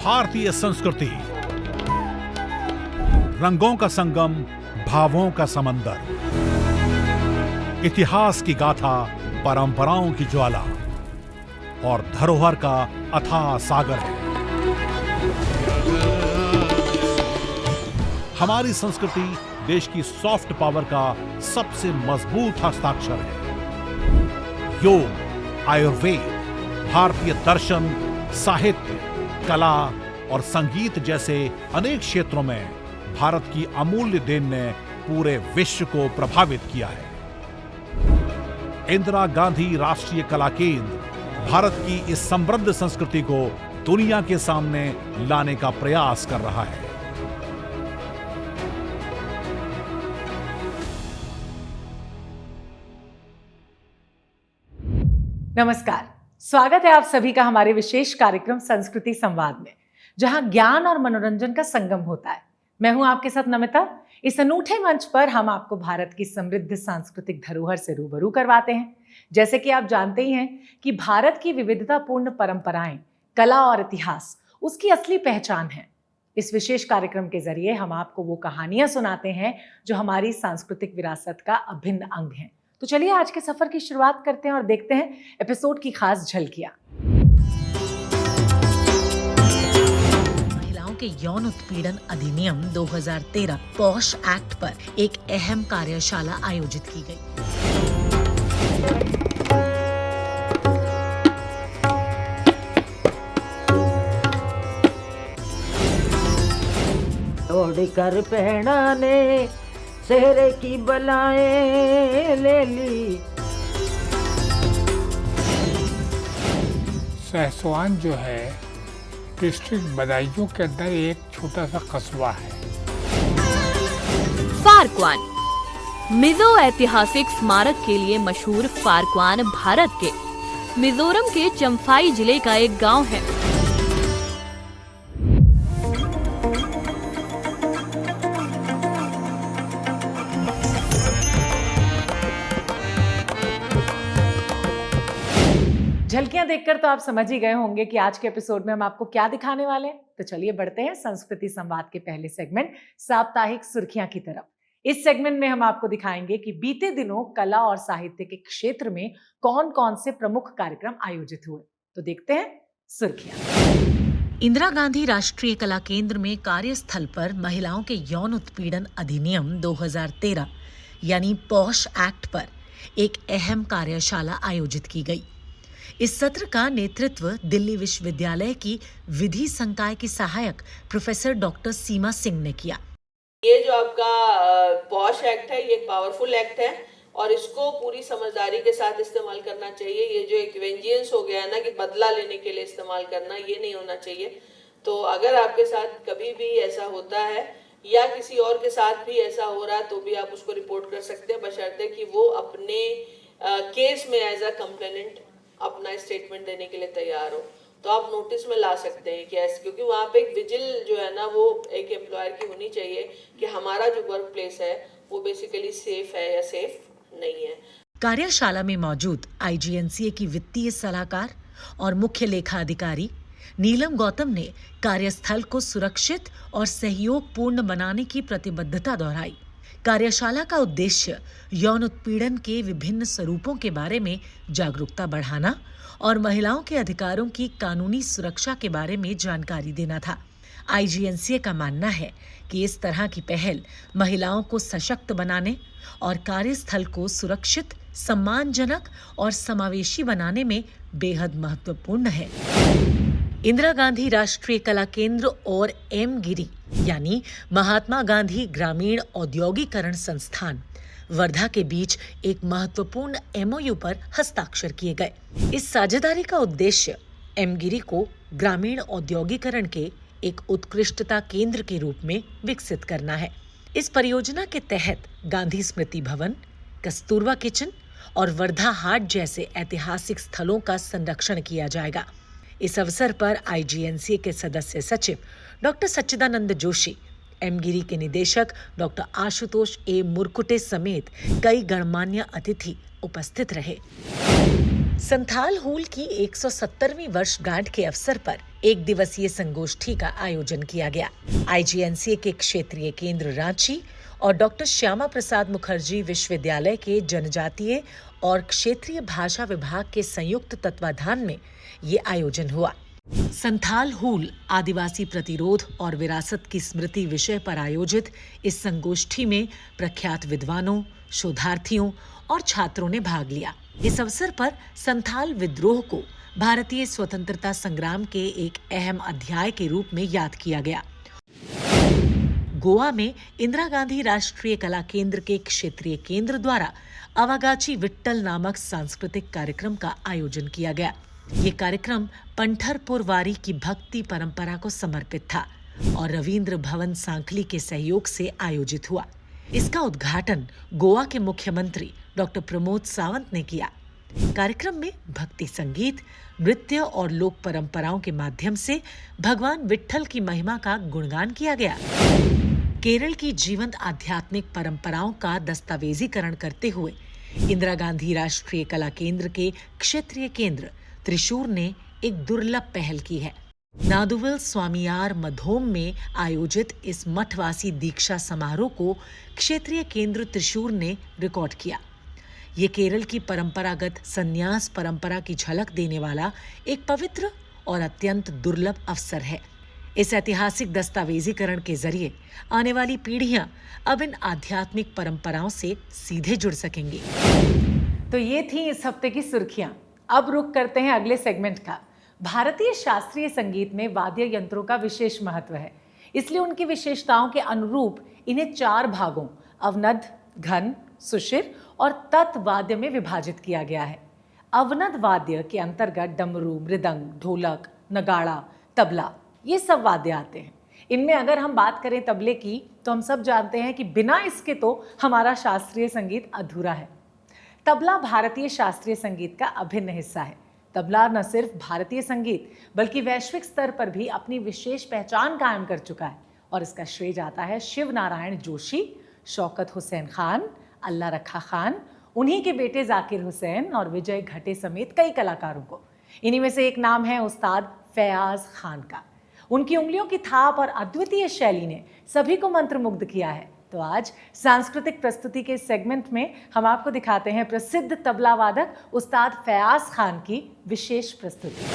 भारतीय संस्कृति, रंगों का संगम, भावों का समंदर, इतिहास की गाथा, परंपराओं की ज्वाला और धरोहर का अथाह सागर है। हमारी संस्कृति देश की सॉफ्ट पावर का सबसे मजबूत हस्ताक्षर है। योग, आयुर्वेद, भारतीय दर्शन, साहित्य, कला और संगीत जैसे अनेक क्षेत्रों में भारत की अमूल्य देन ने पूरे विश्व को प्रभावित किया है। इंदिरा गांधी राष्ट्रीय कला केंद्र भारत की इस समृद्ध संस्कृति को दुनिया के सामने लाने का प्रयास कर रहा है। नमस्कार, स्वागत है आप सभी का हमारे विशेष कार्यक्रम संस्कृति संवाद में, जहां ज्ञान और मनोरंजन का संगम होता है। मैं हूं आपके साथ नमिता। इस अनूठे मंच पर हम आपको भारत की समृद्ध सांस्कृतिक धरोहर से रूबरू करवाते हैं। जैसे कि आप जानते ही हैं कि भारत की विविधतापूर्ण परंपराएं, कला और इतिहास उसकी असली पहचान है। इस विशेष कार्यक्रम के जरिए हम आपको वो कहानियां सुनाते हैं जो हमारी सांस्कृतिक विरासत का अभिन्न अंग हैं। तो चलिए आज के सफर की शुरुआत करते हैं और देखते हैं एपिसोड की खास झलकियां। महिलाओं के यौन उत्पीड़न अधिनियम 2013 पॉश एक्ट पर एक अहम कार्यशाला आयोजित की गई। तोड़ कर पहना ने सेहरे की बलाएं ले ली। सहसवान जो है डिस्ट्रिक्ट बदायूं के अंदर एक छोटा सा कस्बा है। फारक्वान मिजो ऐतिहासिक स्मारक के लिए मशहूर फारक्वान भारत के मिजोरम के चम्फाई जिले का एक गांव है। झलकियां देखकर तो आप समझ ही गए होंगे कि आज के एपिसोड में हम आपको क्या दिखाने वाले हैं। तो चलिए बढ़ते हैं संस्कृति संवाद के पहले सेगमेंट साप्ताहिक सुर्खियां की तरफ। इस सेगमेंट में हम आपको दिखाएंगे कि बीते दिनों कला और साहित्य के क्षेत्र में कौन कौन से प्रमुख कार्यक्रम आयोजित हुए। तो देखते हैं सुर्खियां। इंदिरा गांधी राष्ट्रीय कला केंद्र में कार्यस्थल पर महिलाओं के यौन उत्पीड़न अधिनियम 2013 यानी पॉश एक्ट पर एक अहम कार्यशाला आयोजित की गई। इस सत्र का नेतृत्व दिल्ली विश्वविद्यालय की विधि संकाय की सहायक प्रोफेसर डॉक्टर सीमा सिंह ने किया। ये जो आपका पॉश एक्ट है, ये एक पावरफुल एक्ट है और इसको पूरी समझदारी के साथ इस्तेमाल करना चाहिए। ये जो एक वेंजियंस हो गया है ना कि बदला लेने के लिए इस्तेमाल करना, ये नहीं होना चाहिए। तो अगर आपके साथ कभी भी ऐसा होता है या किसी और के साथ भी ऐसा हो रहा है तो भी आप उसको रिपोर्ट कर सकते हैं, बशर्ते कि वो अपने केस में एज अ कंप्लेनेंट अपना स्टेटमेंट देने के लिए तैयार हो। तो आप नोटिस में ला सकते हैं कि ऐसे, क्योंकि वहाँ पे एक विजिल जो है ना वो एक एम्प्लॉयर की होनी चाहिए कि हमारा जो वर्क प्लेस है वो बेसिकली सेफ है या सेफ नहीं है। कार्यशाला में मौजूद IGNCA की वित्तीय सलाहकार और मुख्य लेखा अधिकारी नीलम गौतम ने कार्यस्थल को सुरक्षित और सहयोगपूर्ण बनाने की प्रतिबद्धता दोहराई। कार्यशाला का उद्देश्य यौन उत्पीड़न के विभिन्न स्वरूपों के बारे में जागरूकता बढ़ाना और महिलाओं के अधिकारों की कानूनी सुरक्षा के बारे में जानकारी देना था। IGNCA का मानना है कि इस तरह की पहल महिलाओं को सशक्त बनाने और कार्यस्थल को सुरक्षित, सम्मानजनक और समावेशी बनाने में बेहद महत्वपूर्ण है। इंदिरा गांधी राष्ट्रीय कला केंद्र और एम गिरी यानी महात्मा गांधी ग्रामीण औद्योगिकरण संस्थान वर्धा के बीच एक महत्वपूर्ण MOU पर हस्ताक्षर किए गए। इस साझेदारी का उद्देश्य एम गिरी को ग्रामीण औद्योगिकरण के एक उत्कृष्टता केंद्र के रूप में विकसित करना है। इस परियोजना के तहत गांधी स्मृति भवन, कस्तूरबा किचन और वर्धा हाट जैसे ऐतिहासिक स्थलों का संरक्षण किया जाएगा। इस अवसर पर IGNCA के सदस्य सचिव डॉक्टर सच्चिदानंद जोशी, एम गिरी के निदेशक डॉक्टर आशुतोष ए मुरकुटे समेत कई गणमान्य अतिथि उपस्थित रहे। संथाल हूल की 170वीं वर्षगांठ के अवसर पर एक दिवसीय संगोष्ठी का आयोजन किया गया। आईजीएनसीए के क्षेत्रीय केंद्र रांची और डॉक्टर श्यामा प्रसाद मुखर्जी विश्वविद्यालय के जनजातीय और क्षेत्रीय भाषा विभाग के संयुक्त तत्वाधान में ये आयोजन हुआ। संथाल हूल आदिवासी प्रतिरोध और विरासत की स्मृति विषय पर आयोजित इस संगोष्ठी में प्रख्यात विद्वानों, शोधार्थियों और छात्रों ने भाग लिया। इस अवसर पर संथाल विद्रोह को भारतीय स्वतंत्रता संग्राम के एक अहम अध्याय के रूप में याद किया गया। गोवा में इंदिरा गांधी राष्ट्रीय कला केंद्र के क्षेत्रीय केंद्र द्वारा अवागाची विट्ठल नामक सांस्कृतिक कार्यक्रम का आयोजन किया गया। ये कार्यक्रम पंढरपुर वारी की भक्ति परंपरा को समर्पित था और रविंद्र भवन सांखली के सहयोग से आयोजित हुआ। इसका उद्घाटन गोवा के मुख्यमंत्री डॉक्टर प्रमोद सावंत ने किया। कार्यक्रम में भक्ति संगीत, नृत्य और लोक परंपराओं के माध्यम से भगवान विट्ठल की महिमा का गुणगान किया गया। केरल की जीवंत आध्यात्मिक परंपराओं का दस्तावेजीकरण करते हुए इंदिरा गांधी राष्ट्रीय कला केंद्र के क्षेत्रीय केंद्र त्रिशूर ने एक दुर्लभ पहल की है। नादुविल स्वामियार मधोम में आयोजित इस मठवासी दीक्षा समारोह को क्षेत्रीय केंद्र त्रिशूर ने रिकॉर्ड किया। ये केरल की परंपरागत संन्यास परंपरा की झलक देने वाला एक पवित्र और अत्यंत दुर्लभ अवसर है। इस ऐतिहासिक दस्तावेजीकरण के जरिए आने वाली पीढ़ियां अब इन आध्यात्मिक परंपराओं से सीधे जुड़ सकेंगी। तो ये थी इस हफ्ते की सुर्खियां। अब रुख करते हैं अगले सेगमेंट का। भारतीय शास्त्रीय संगीत में वाद्य यंत्रों का विशेष महत्व है, इसलिए उनकी विशेषताओं के अनुरूप इन्हें 4 भागों अवनद, घन, सुशिर और तत् वाद्य में विभाजित किया गया है। अवनद वाद्य के अंतर्गत डमरू, मृदंग, ढोलक, नगाड़ा, तबला ये सब वाद्य आते हैं। इनमें अगर हम बात करें तबले की, तो हम सब जानते हैं कि बिना इसके तो हमारा शास्त्रीय संगीत अधूरा है। तबला भारतीय शास्त्रीय संगीत का अभिन्न हिस्सा है। तबला न सिर्फ भारतीय संगीत बल्कि वैश्विक स्तर पर भी अपनी विशेष पहचान कायम कर चुका है और इसका श्रेय जाता है शिव नारायण जोशी, शौकत हुसैन खान, अल्लाह रखा खान, उन्हीं के बेटे जाकिर हुसैन और विजय घटे समेत कई कलाकारों को। इन्हीं में से एक नाम है उस्ताद फयाज खान का। उनकी उंगलियों की थाप और अद्वितीय शैली ने सभी को मंत्रमुग्ध किया है। तो आज सांस्कृतिक प्रस्तुति के सेगमेंट में हम आपको दिखाते हैं प्रसिद्ध तबला वादक उस्ताद फयाज खान की विशेष प्रस्तुति।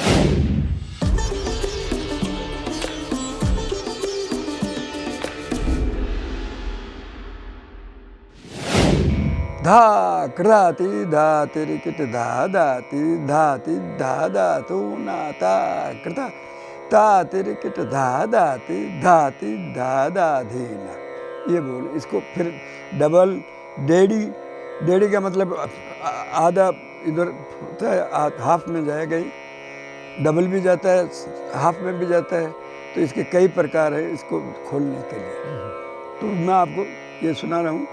धा कृति धाति रिकिट धा दाति धाति धा धातु नाता कृता ताति रिकिट धा दाति धाति धा धाधीना। ये बोल, इसको फिर डबल डेढ़ी, डेढ़ी का मतलब आधा इधर होता है, हाफ में जाएगा ही, डबल भी जाता है, हाफ में भी जाता है। तो इसके कई प्रकार है इसको खोलने के लिए। तो मैं आपको ये सुना रहा हूँ।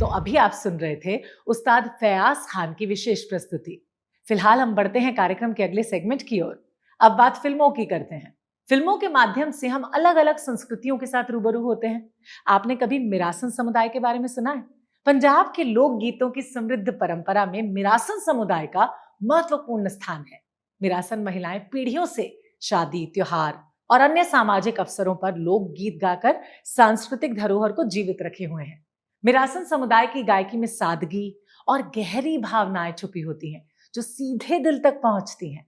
तो अभी आप सुन रहे थे उस्ताद फयाज खान की विशेष प्रस्तुति। फिलहाल हम बढ़ते हैं कार्यक्रम के अगले सेगमेंट की ओर। अब बात फिल्मों की करते हैं। फिल्मों के माध्यम से हम अलग अलग संस्कृतियों के साथ रूबरू होते हैं। आपने कभी मिरासन समुदाय के बारे में सुना है? पंजाब के लोक गीतों की समृद्ध परंपरा में मिरासन समुदाय का महत्वपूर्ण स्थान है। मिरासन महिलाएं पीढ़ियों से शादी, त्योहार और अन्य सामाजिक अवसरों पर लोक गीत गाकर सांस्कृतिक धरोहर को जीवित रखे हुए हैं। मिरासन समुदाय की गायकी में सादगी और गहरी भावनाएं छुपी होती हैं जो सीधे दिल तक पहुंचती हैं।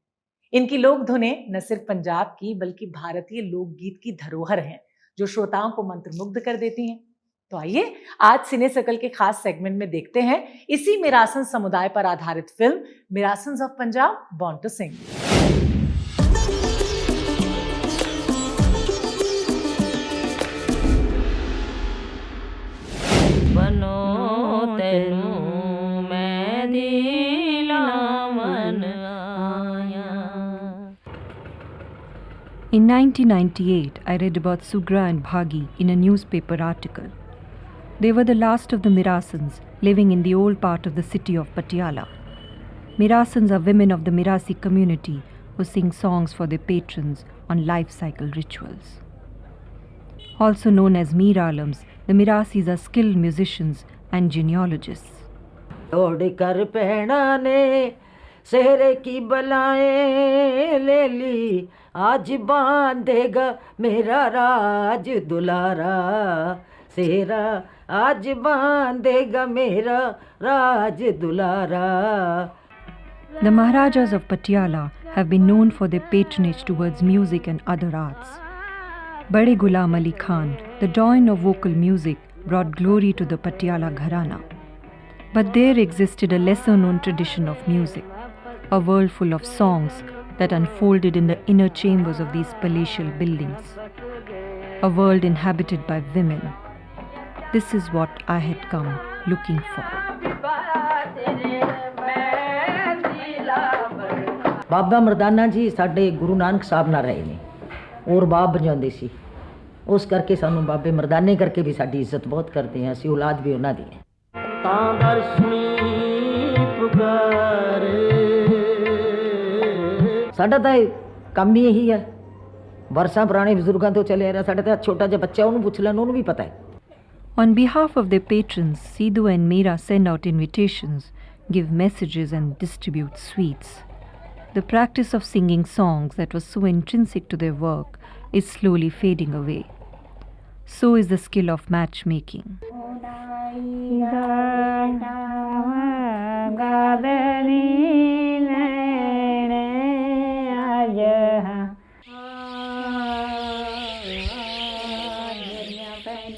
इनकी लोक धुनें न सिर्फ पंजाब की बल्कि भारतीय लोकगीत की धरोहर हैं जो श्रोताओं को मंत्रमुग्ध कर देती हैं। तो आइए आज सिने सर्कल के खास सेगमेंट में देखते हैं इसी मिरासन समुदाय पर आधारित film Mirasans of Punjab born to sing. बनो तेनू मैं दिलावन आया। In 1998, I read about Sugra and Bhagi in a newspaper article. They were the last of the Mirasans living in the old part of the city of Patiala. Mirasans are women of the Mirasi community who sing songs for their patrons on life cycle rituals. Also known as Meeralams, the Mirasis are skilled musicians and genealogists. तोड़ कर पहना ने सेहरे की बलाएं ले ली, आज बांधेगा मेरा राज दुलारा, सेहरा आज बांधेगा मेरा राज दुलारा। The Maharajas of Patiala have been known for their patronage towards music and other arts. Bade Ghulam Ali Khan, the dawn of vocal music, brought glory to the Patiala Gharana. But there existed a lesser-known tradition of music, a world full of songs that unfolded in the inner chambers of these palatial buildings, a world inhabited by women. This is what I had come looking for. ਬਾਬਾ ਮਰਦਾਨਾ ਜੀ ਸਾਡੇ ਗੁਰੂ ਨਾਨਕ ਸਾਹਿਬ ਨਾਲ ਰਹੇ ਨੇ ਔਰ ਬਾਬ ਵਜਾਉਂਦੇ ਸੀ, ਉਸ ਕਰਕੇ ਸਾਨੂੰ ਬਾਬੇ ਮਰਦਾਨੇ ਕਰਕੇ ਵੀ ਸਾਡੀ ਇੱਜ਼ਤ ਬਹੁਤ ਕਰਦੇ ਹਾਂ, ਅਸੀਂ ਔਲਾਦ ਵੀ ਉਹਨਾਂ ਦੀ ਹੈ। ਤਾਂ ਦਰਸ਼ਨੀ ਪੁਕਾਰੇ, ਸਾਡਾ ਤਾਂ ਕੰਮ ਹੀ ਇਹੀ ਹੈ, ਵਰਸਾਂ ਪੁਰਾਣੇ ਬਜ਼ੁਰਗਾਂ ਤੋਂ ਚੱਲੇ ਆ ਰਿਹਾ। ਸਾਡਾ ਤਾਂ ਛੋਟਾ ਜਿਹਾ ਬੱਚਾ, ਉਹਨੂੰ ਪੁੱਛ ਲੈਣ, ਉਹਨੂੰ ਵੀ ਪਤਾ ਹੈ। On behalf of their patrons, Sidhu and Meera send out invitations, give messages and distribute sweets. The practice of singing songs that was so intrinsic to their work is slowly fading away. So is the skill of matchmaking.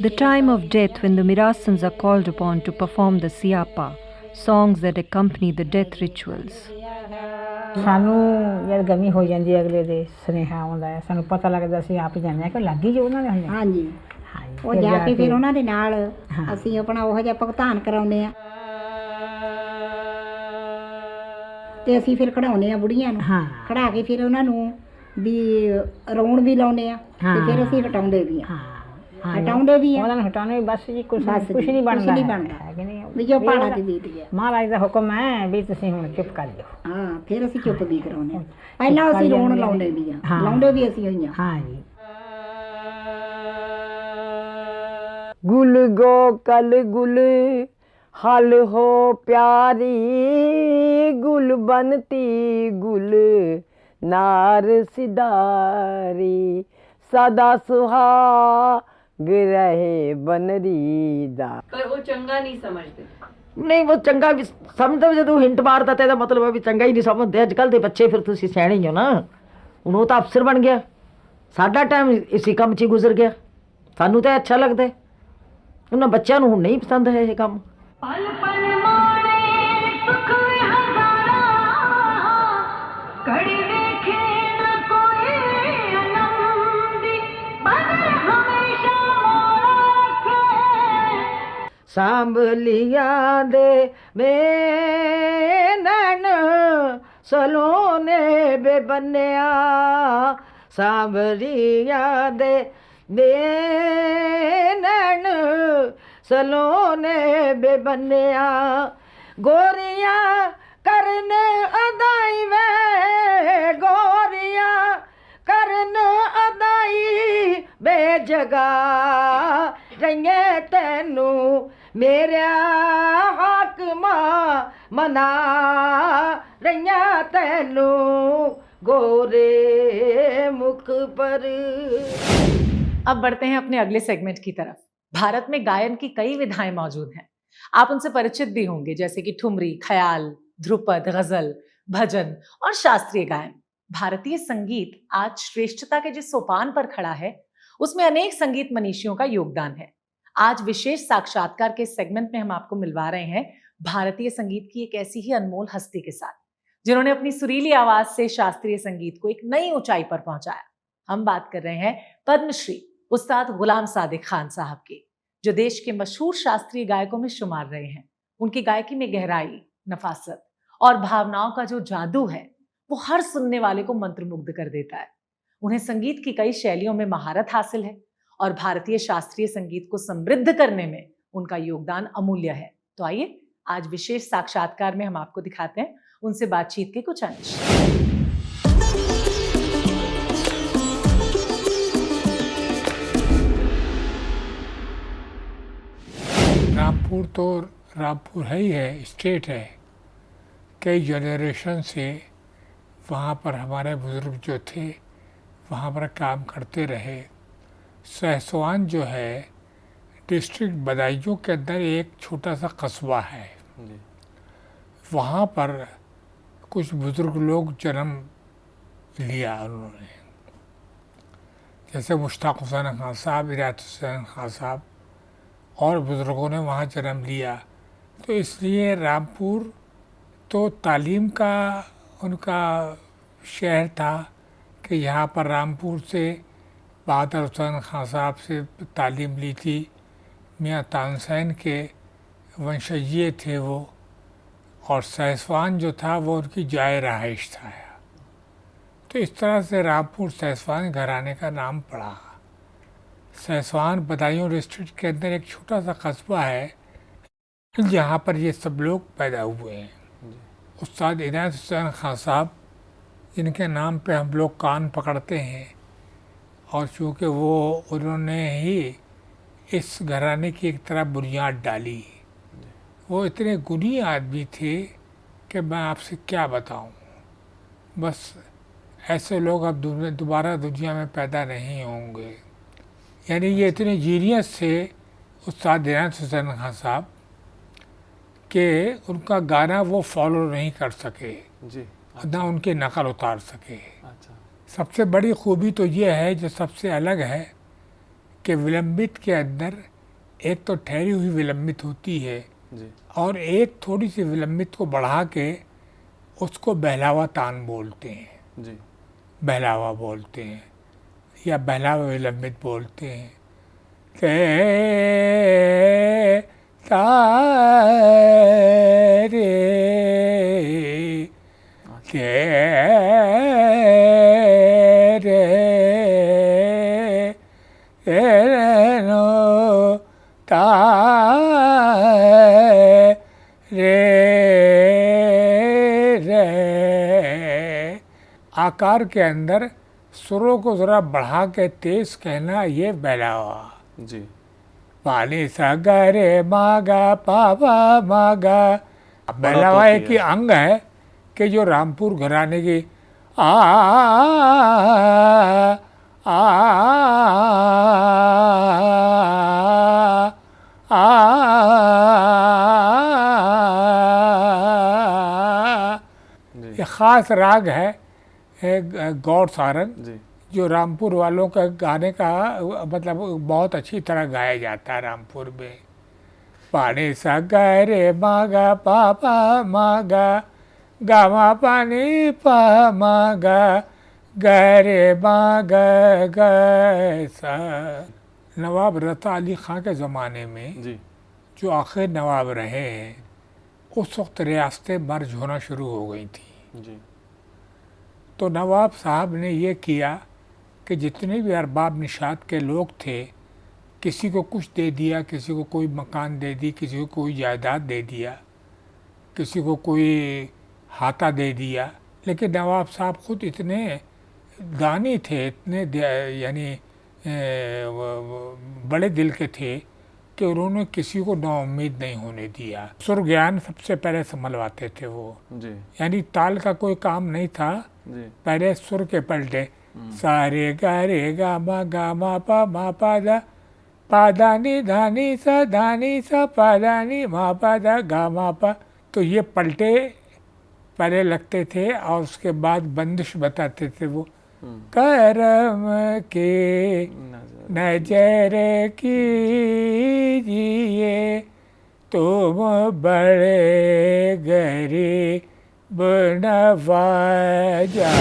The time of death when the Mirasans are called upon to perform the Siapa, songs that accompany the death rituals. ਸਾਨੂੰ ਜਦ ਗਮੀ ਹੋ ਜਾਂਦੀ ਹੈ, ਅਗਲੇ ਦੇ ਸੁਨੇਹਾ ਆਉਂਦਾ ਹੈ, ਸਾਨੂੰ ਪਤਾ ਲੱਗਦਾ, ਅਸੀਂ ਆਪ ਜਾਂਦੇ ਹਾਂ ਕਿ ਲੱਗੀ ਜੋ ਉਹਨਾਂ ਦੇ ਹੋਈਆਂ। ਹਾਂਜੀ, ਉਹ ਜਾ ਕੇ ਫਿਰ ਉਹਨਾਂ ਦੇ ਨਾਲ ਅਸੀਂ ਆਪਣਾ ਉਹ ਜਿਹਾ ਭੁਗਤਾਨ ਕਰਾਉਂਦੇ ਆ ਤੇ ਅਸੀਂ ਫਿਰ ਖੜਾਉਂਦੇ ਆ ਬੁੜੀਆਂ ਨੂੰ, ਖੜਾ ਕੇ ਫਿਰ ਉਹਨਾਂ ਨੂੰ ਵੀ ਰੌਣ ਵੀ ਲਾਉਂਦੇ ਆ ਤੇ ਫਿਰ ਅਸੀਂ ਹਟਾਉਂਦੇ ਵੀ ਆ, ਹਟਾਉਂਦੇ ਵੀ ਆ ਉਹਨਾਂ ਨੂੰ ਹਟਾਉਣੇ ਬਸ ਜੀ, ਕੁਛ ਨਹੀਂ ਬਣਦਾ ਹੈ ਕਿ ਨਹੀਂ, ਵੀ ਜੋ ਪਾਣਾ ਦੀ ਬੀਤ ਗਿਆ। ਮਹਾਰਾਜ ਦਾ ਹੁਕਮ ਹੈ ਵੀ ਤੁਸੀਂ ਹੁਣ ਚੁੱਪ ਕਰ ਜਾਓ। ਹਾਂ, ਫਿਰ ਅਸੀਂ ਚੁੱਪ ਵੀ ਕਰਾਉਂਦੇ ਆ। ਪਹਿਲਾਂ ਅਸੀਂ ਰੌਣ ਲਾਉਂਦੇ ਵੀ ਆ, ਲਾਉਂਦੇ ਵੀ ਅਸੀਂ ਹੋਈਆਂ। ਹਾਂ ਜੀ। ਗੁਲ ਗੋ ਕਲ ਗੁਲ ਹਲ ਹੋ ਪਿਆਰੀ, ਗੁਲ ਬਨਤੀ ਗੁਲ ਨਾਰ ਸਿਦਾਰੀ, ਸਦਾ ਸੁਹਾਗ ਰਹੇ ਬਨਰੀ ਦਾ। ਪਰ ਉਹ ਚੰਗਾ ਨਹੀਂ ਸਮਝਦੇ। ਨਹੀਂ, ਉਹ ਚੰਗਾ ਵੀ ਸਮਝਦੇ, ਜਦੋਂ ਹਿੰਟ ਮਾਰਦਾ ਤਾਂ ਇਹਦਾ ਮਤਲਬ ਹੈ ਵੀ ਚੰਗਾ ਹੀ ਨਹੀਂ ਸਮਝਦੇ। ਅੱਜ ਕੱਲ੍ਹ ਦੇ ਬੱਚੇ, ਫਿਰ ਤੁਸੀਂ ਸਿਆਣੇ ਹੀ ਹੋ ਨਾ। ਹੁਣ ਉਹ ਤਾਂ ਅਫਸਰ ਬਣ ਗਿਆ, ਸਾਡਾ ਟਾਈਮ ਇਸੇ ਕੰਮ 'ਚ ਹੀ ਗੁਜ਼ਰ ਗਿਆ। ਸਾਨੂੰ ਤਾਂ ਅੱਛਾ ਲੱਗਦਾ, ਉਹਨਾਂ ਬੱਚਿਆਂ ਨੂੰ ਹੁਣ ਨਹੀਂ ਪਸੰਦ ਹੈ ਇਹ ਕੰਮ। सांभलिया दे नैन सलोने बेबनिया, सांभलिया दे नैन सलोने बेबनिया गोरिया करन अदाई वे गोरिया करन अदाई बेजगा रंगे तेनू मेरा हाकमा मना रंगा तेनू गोरे मुख पर। अब बढ़ते हैं अपने अगले सेगमेंट की तरफ। भारत में गायन की कई विधाएं मौजूद हैं। आप उनसे परिचित भी होंगे, जैसे कि ठुमरी, ख्याल, ध्रुपद, गजल, भजन और शास्त्रीय गायन। भारतीय संगीत आज श्रेष्ठता के जिस सोपान पर खड़ा है, उसमें अनेक संगीत मनीषियों का योगदान है। आज विशेष साक्षात्कार के सेगमेंट में हम आपको मिलवा रहे हैं भारतीय संगीत की एक ऐसी ही अनमोल हस्ती के साथ, जिन्होंने अपनी सुरीली आवाज से शास्त्रीय संगीत को एक नई ऊंचाई पर पहुंचाया। हम बात कर रहे हैं पद्मश्री उस्ताद गुलाम सादिक खान साहब की, जो देश के मशहूर शास्त्रीय गायकों में शुमार रहे हैं। उनकी गायकी में गहराई, नफासत और भावनाओं का जो जादू है, वो हर सुनने वाले को मंत्रमुग्ध कर देता है। उन्हें संगीत की कई शैलियों में महारत हासिल है और भारतीय शास्त्रीय संगीत को समृद्ध करने में उनका योगदान अमूल्य है। तो आइए आज विशेष साक्षात्कार में हम आपको दिखाते हैं उनसे बातचीत के कुछ अंश। रामपुर तो रामपुर है ही है, स्टेट है। कई जनरेशन से वहाँ पर हमारे बुजुर्ग जो थे वहाँ पर काम करते रहे। सहसवान जो है डिस्ट्रिक्ट बदायूं के अंदर एक छोटा सा कस्बा है। वहाँ पर कुछ बुजुर्ग लोग जन्म लिया उन्होंने, जैसे मुश्ताक हुसैन खान साहब, इरात हुसैन खान साहब और बुज़ुर्गों ने वहाँ जन्म लिया। तो इसलिए रामपुर तो तालीम का उनका शहर था कि यहाँ पर रामपुर से बहादुर हुसैन खान साहब से तालीम ली थी। मियाँ तानसेन के वंशजीय थे वो, और सहसवान जो था वो उनकी जाए रहाइश था। तो इस तरह से रामपुर सहसवान घराने का नाम पड़ा। सहसवान बदायूं डिस्ट्रिक्ट के अंदर एक छोटा सा कस्बा है जहाँ पर ये सब लोग पैदा हुए हैं। उस्ताद इनायत हुसैन खान साहब, जिनके नाम पे हम लोग कान पकड़ते हैं, और चूँकि वो उन्होंने ही इस घराने की एक तरह बुनियाद डाली। वो इतने गुणी आदमी थे कि मैं आपसे क्या बताऊं। बस ऐसे लोग अब दोबारा दुनिया में पैदा नहीं होंगे। यानी ये इतने जीनियस थे उस्ताद इनायत हुसैन खान साहब कि उनका गाना वो फॉलो नहीं कर सके जी, ना उनके नकल उतार सके। अच्छा। सबसे बड़ी खूबी तो ये है, जो सबसे अलग है, कि विलंबित के अंदर एक तो ठहरी हुई विलंबित होती है जी, और एक थोड़ी सी विलंबित को बढ़ा के उसको बहलावा तान बोलते हैं जी, बहलावा बोलते हैं या बहलावा विलंबित बोलते हैं। तारे नो आकार के अंदर सुरों को ज़रा बढ़ा के तेज कहना, ये बहलावा जी। पानी सा गरे मागा पापा मागा। बहलावा एक ही अंग है कि जो रामपुर घराने की आ आ ये ख़ास राग है गौर सारंग, जो रामपुर वालों का गाने का मतलब बहुत अच्छी तरह गाया जाता है रामपुर में। पानी सा गरे मागा पापा मागा गामा पानी पा मागा गरे मागा गैसा। नवाब रता अली खां के ज़माने में जी, जो आखिर नवाब रहे हैं, उस वक्त रियासतें मर्ज होना शुरू हो गई थी जी। तो नवाब साहब ने ये किया कि जितने भी अरबाब निशात के लोग थे किसी को कुछ दे दिया, किसी को कोई मकान दे दी, किसी को कोई जायदाद दे दिया, किसी को कोई हाता दे दिया। लेकिन नवाब साहब खुद इतने दानी थे, इतने यानी बड़े दिल के थे कि उन्होंने किसी को नाउम्मीद नहीं होने दिया। सुर ज्ञान सबसे पहले संभलवाते थे वो जी। यानी ताल का कोई काम नहीं था जी। पहले सुर के पलटे सारे गा रे गा मा पा दा नी धानी सा पा दा नी मा पा दा गा मा पा। तो ये पलटे पहले लगते थे और उसके बाद बंदिश बताते थे वो करम के नजर कीजिए तुम बड़े गरीब नवाजा।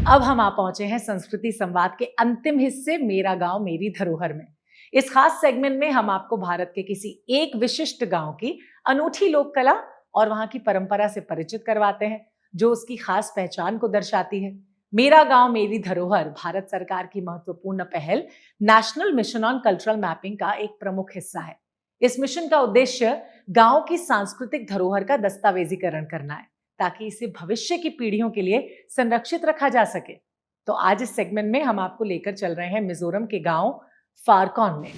अब हम आ पहुंचे हैं संस्कृति संवाद के अंतिम हिस्से, मेरा गांव मेरी धरोहर में। इस खास सेगमेंट में हम आपको भारत के किसी एक विशिष्ट गांव की अनूठी लोक कला और वहां की परंपरा से परिचित करवाते हैं जो उसकी खास पहचान को दर्शाती है। मेरा गांव मेरी धरोहर भारत सरकार की महत्वपूर्ण पहल national mission on cultural mapping का एक प्रमुख हिस्सा है। इस मिशन का उद्देश्य गांव की सांस्कृतिक धरोहर का दस्तावेजीकरण करना है ताकि इसे भविष्य की पीढ़ियों के लिए संरक्षित रखा जा सके। तो आज इस सेगमेंट में हम आपको लेकर चल रहे हैं मिजोरम के गांव फारकॉन में।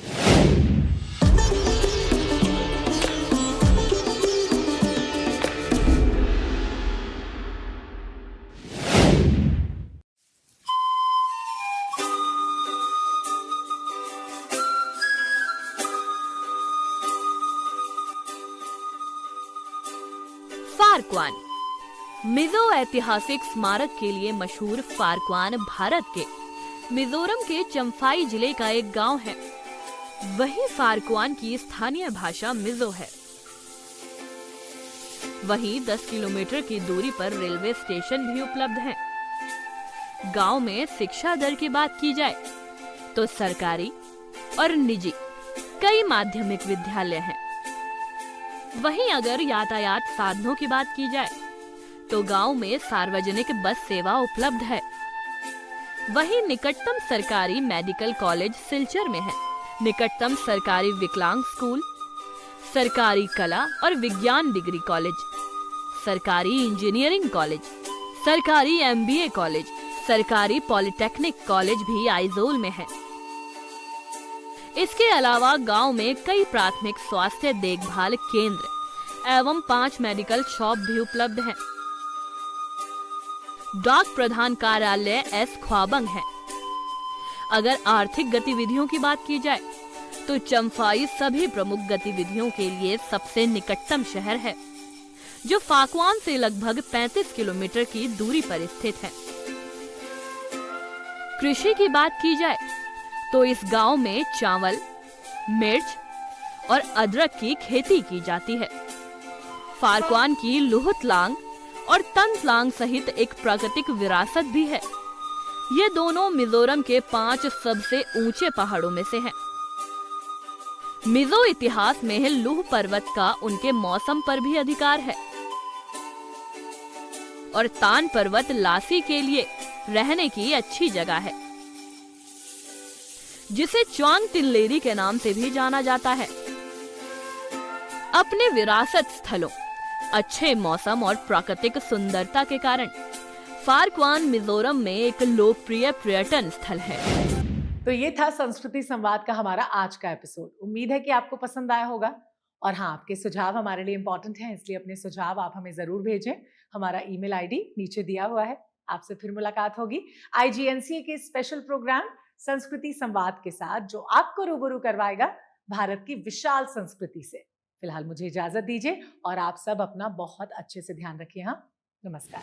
फारक्वान मिजो ऐतिहासिक स्मारक के लिए मशहूर फारक्वान भारत के मिजोरम के चम्फाई जिले का एक गांव है। वहीं फारक्वान की स्थानीय भाषा मिजो है। वहीं 10 किलोमीटर की दूरी पर रेलवे स्टेशन भी उपलब्ध है। गांव में शिक्षा दर की बात की जाए तो सरकारी और निजी कई माध्यमिक विद्यालय हैं। वहीं अगर यातायात साधनों की बात की जाए तो गांव में सार्वजनिक बस सेवा उपलब्ध है। वहीं निकटतम सरकारी मेडिकल कॉलेज सिलचर में है। निकटतम सरकारी विकलांग स्कूल, सरकारी कला और विज्ञान डिग्री कॉलेज, सरकारी इंजीनियरिंग कॉलेज, सरकारी MBA कॉलेज, सरकारी पॉलिटेक्निक कॉलेज भी आइजोल में है। इसके अलावा गांव में कई प्राथमिक स्वास्थ्य देखभाल केंद्र एवं 5 मेडिकल शॉप भी उपलब्ध हैं। डाक प्रधान कार्यालय S ख्वाबंग है। अगर आर्थिक गतिविधियों की बात की जाए तो चम्फाई सभी प्रमुख गतिविधियों के लिए सबसे निकटतम शहर है जो फारक्वान से लगभग 35 किलोमीटर की दूरी पर स्थित है। कृषि की बात की जाए तो इस गांव में चावल, मिर्च और अदरक की खेती की जाती है। फारक्वान की लुहुतलांग और तंसलांग सहित एक प्राकृतिक विरासत भी है। ये दोनों मिजोरम के 5 सबसे ऊंचे पहाड़ों में से हैं। मिजो इतिहास में लुह पर्वत का उनके मौसम पर भी अधिकार है और तान पर्वत लासी के लिए रहने की अच्छी जगह है जिसे च्वांग तिल्लेरी के नाम से भी जाना जाता है। अपने विरासत स्थलों, अच्छे मौसम और प्राकृतिक सुंदरता के कारण फारक्वान मिजोरम में एक लोकप्रिय पर्यटन स्थल है। तो ये था संस्कृति संवाद का हमारा आज का एपिसोड। उम्मीद है कि आपको पसंद आया होगा। और हाँ, आपके सुझाव हमारे लिए इंपॉर्टेंट हैं, इसलिए अपने सुझाव आप हमें जरूर भेजें। हमारा ईमेल आईडी नीचे दिया हुआ है। आपसे फिर मुलाकात होगी IGNCA के स्पेशल प्रोग्राम संस्कृति संवाद के साथ, जो आपको रूबरू करवाएगा भारत की विशाल संस्कृति से। फिलहाल मुझे इजाजत दीजिए और आप सब अपना बहुत अच्छे से ध्यान रखिए। हाँ, नमस्कार।